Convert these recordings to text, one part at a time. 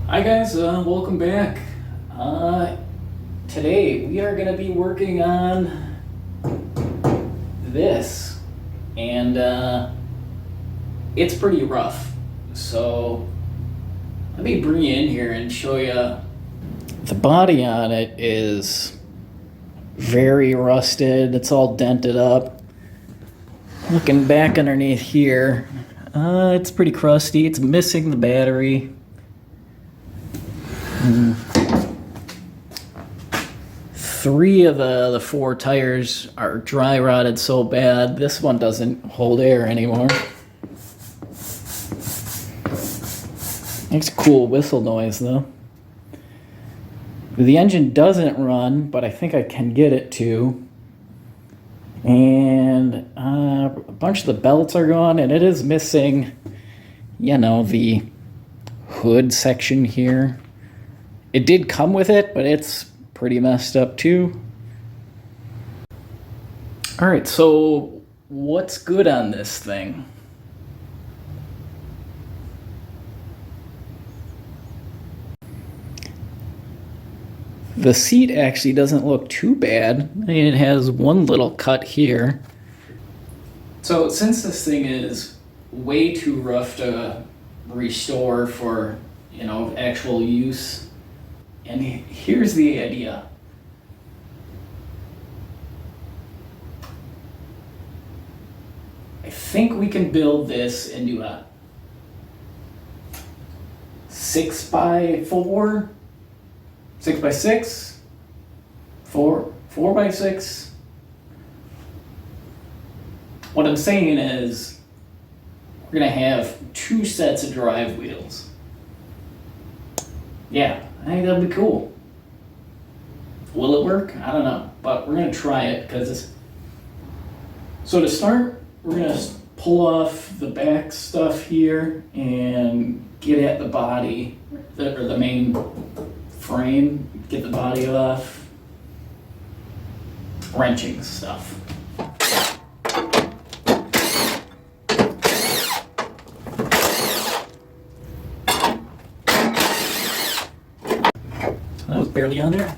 Hi guys, welcome back. Today we are going to be working on this, and it's pretty rough. So let me bring you in here and show you. The body on it is very rusted. It's all dented up. Looking back underneath here, it's pretty crusty. It's missing the battery. Three of the four tires are dry rotted so bad. This one doesn't hold air anymore. Makes a cool whistle noise though. The engine doesn't run, but I think I can get it to. And a bunch of the belts are gone, and it is missing, the hood section here. It did come with it, but it's pretty messed up too. All right, so what's good on this thing? The seat actually doesn't look too bad. I mean, it has one little cut here. So since this thing is way too rough to restore for, actual use, and here's the idea. I think we can build this into a 6x4, 6x6, 4x6. What I'm saying is we're gonna have two sets of drive wheels. Yeah, I think that'd be cool. Will it work? I don't know, but we're gonna try it because it's... So to start, we're gonna pull off the back stuff here and get at the body, or the main frame, get the body off. Wrenching stuff. That was barely on there.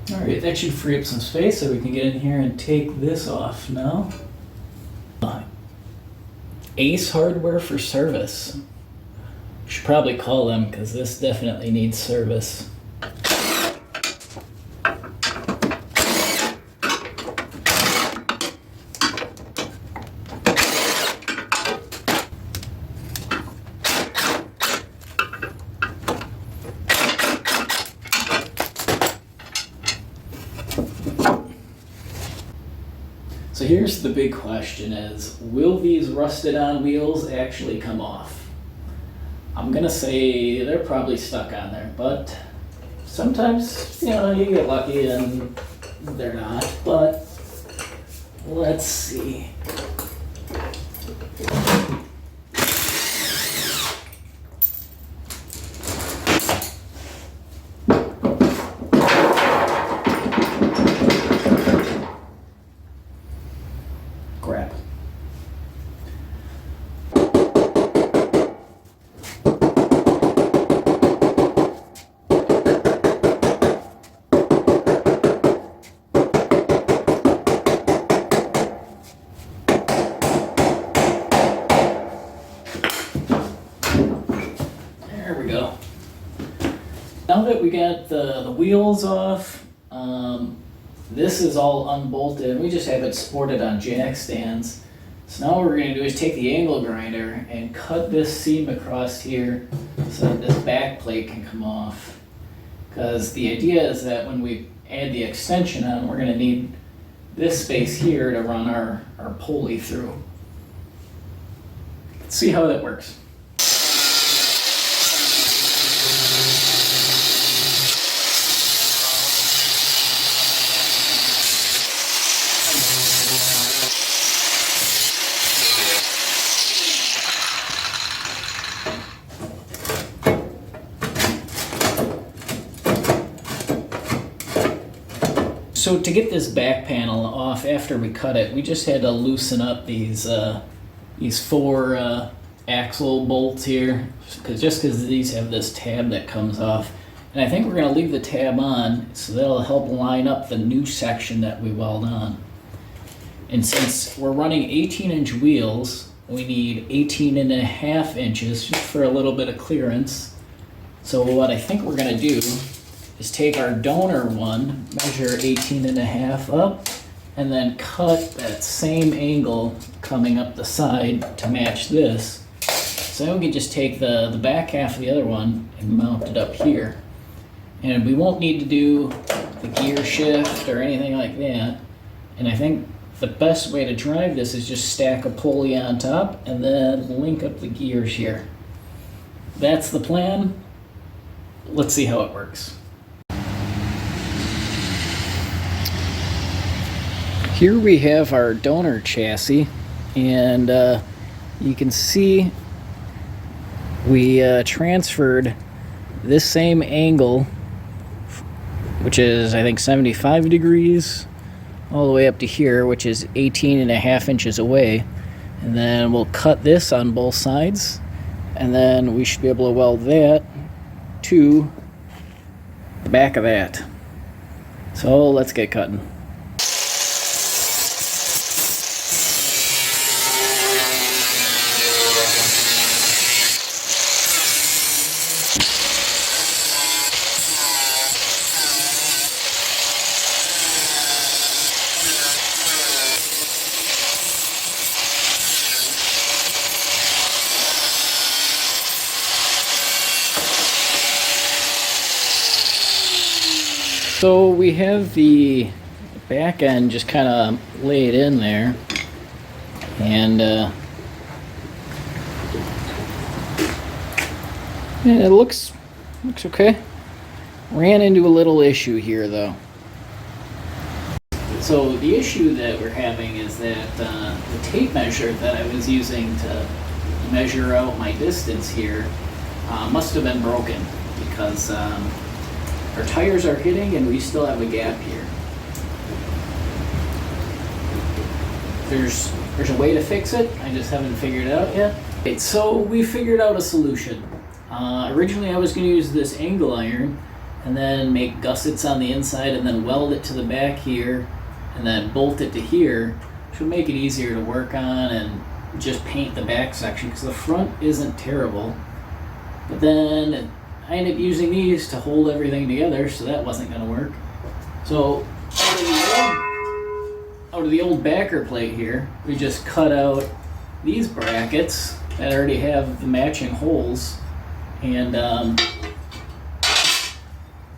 Alright, that should free up some space so we can get in here and take this off now. Ace Hardware for service. Should probably call them because this definitely needs service. So here's the big question is, will these rusted on wheels actually come off? I'm gonna say they're probably stuck on there, but sometimes, you get lucky and they're not, but let's see. Crap. There we go. Now that we got the wheels off, this is all unbolted, and we just have it supported on jack stands. So now what we're going to do is take the angle grinder and cut this seam across here so that this back plate can come off. Because the idea is that when we add the extension on, we're going to need this space here to run our pulley through. Let's see how that works. So to get this back panel off after we cut it, we just had to loosen up these four axle bolts here, just because these have this tab that comes off. And I think we're going to leave the tab on, so that'll help line up the new section that we weld on. And since we're running 18-inch wheels, we need 18.5 inches just for a little bit of clearance. So what I think we're going to do is take our donor one, measure 18.5 up, and then cut that same angle coming up the side to match this. So then we can just take the back half of the other one and mount it up here. And we won't need to do the gear shift or anything like that. And I think the best way to drive this is just stack a pulley on top and then link up the gears here. That's the plan. Let's see how it works. Here we have our donor chassis, and you can see we transferred this same angle, which is I think 75 degrees, all the way up to here, which is 18.5 inches away. And then we'll cut this on both sides, and then we should be able to weld that to the back of that. So let's get cutting. So we have the back end just kind of laid in there, and yeah, it looks okay. Ran into a little issue here though. So the issue that we're having is that the tape measure that I was using to measure out my distance here must have been broken, because our tires are hitting and we still have a gap here. There's a way to fix it, I just haven't figured it out yet. Okay, so we figured out a solution. Originally I was going to use this angle iron and then make gussets on the inside and then weld it to the back here and then bolt it to here, which would make it easier to work on and just paint the back section, because the front isn't terrible. But then I ended up using these to hold everything together, so that wasn't going to work. So out of the old backer plate here, we just cut out these brackets that already have the matching holes, and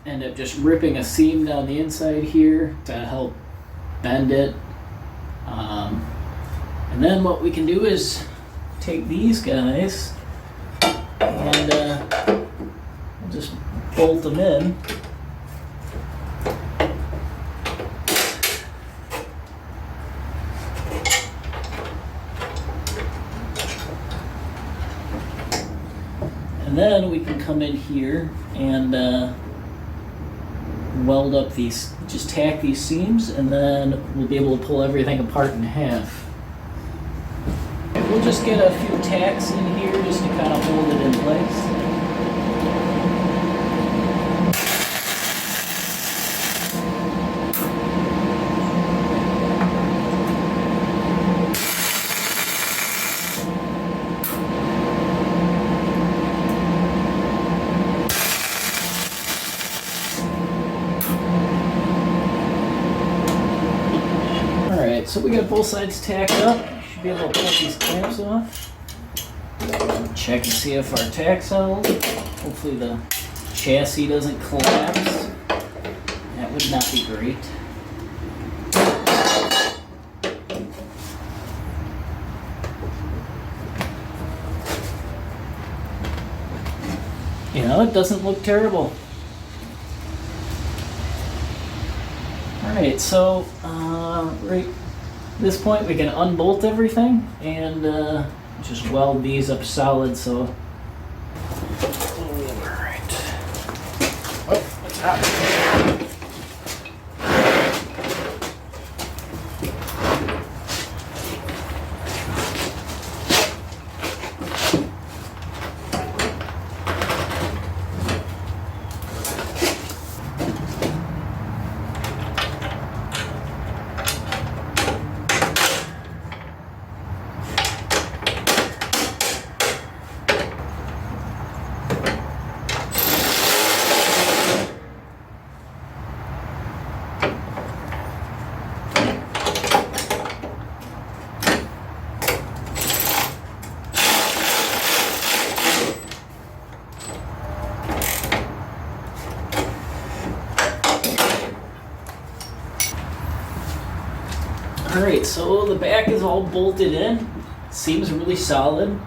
end up just ripping a seam down the inside here to help bend it. And then what we can do is take these guys and just bolt them in. And then we can come in here and weld up these, just tack these seams, and then we'll be able to pull everything apart in half. And we'll just get a few tacks in here just to kind of hold it in place. So we got both sides tacked up. Should be able to pull these clamps off. Check and see if our tack's held. Hopefully the chassis doesn't collapse. That would not be great. You know, it doesn't look terrible. Alright, so right at this point we can unbolt everything and just weld these up solid. So alright. Oh, what's happening? Alright, so the back is all bolted in. Seems really solid.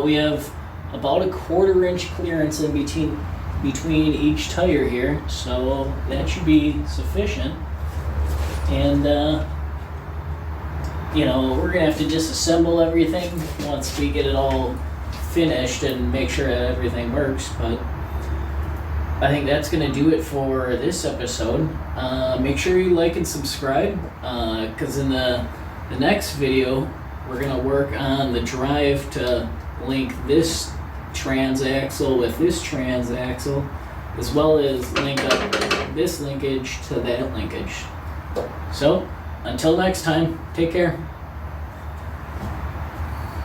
We have about a 1/4 inch clearance in between each tire here, so that should be sufficient. And you know, we're gonna have to disassemble everything once we get it all finished and make sure that everything works, but I think that's gonna do it for this episode. Make sure you like and subscribe, because in the next video we're gonna work on the drive to link this transaxle with this transaxle, as well as link up this linkage to that linkage. So until next time, take care.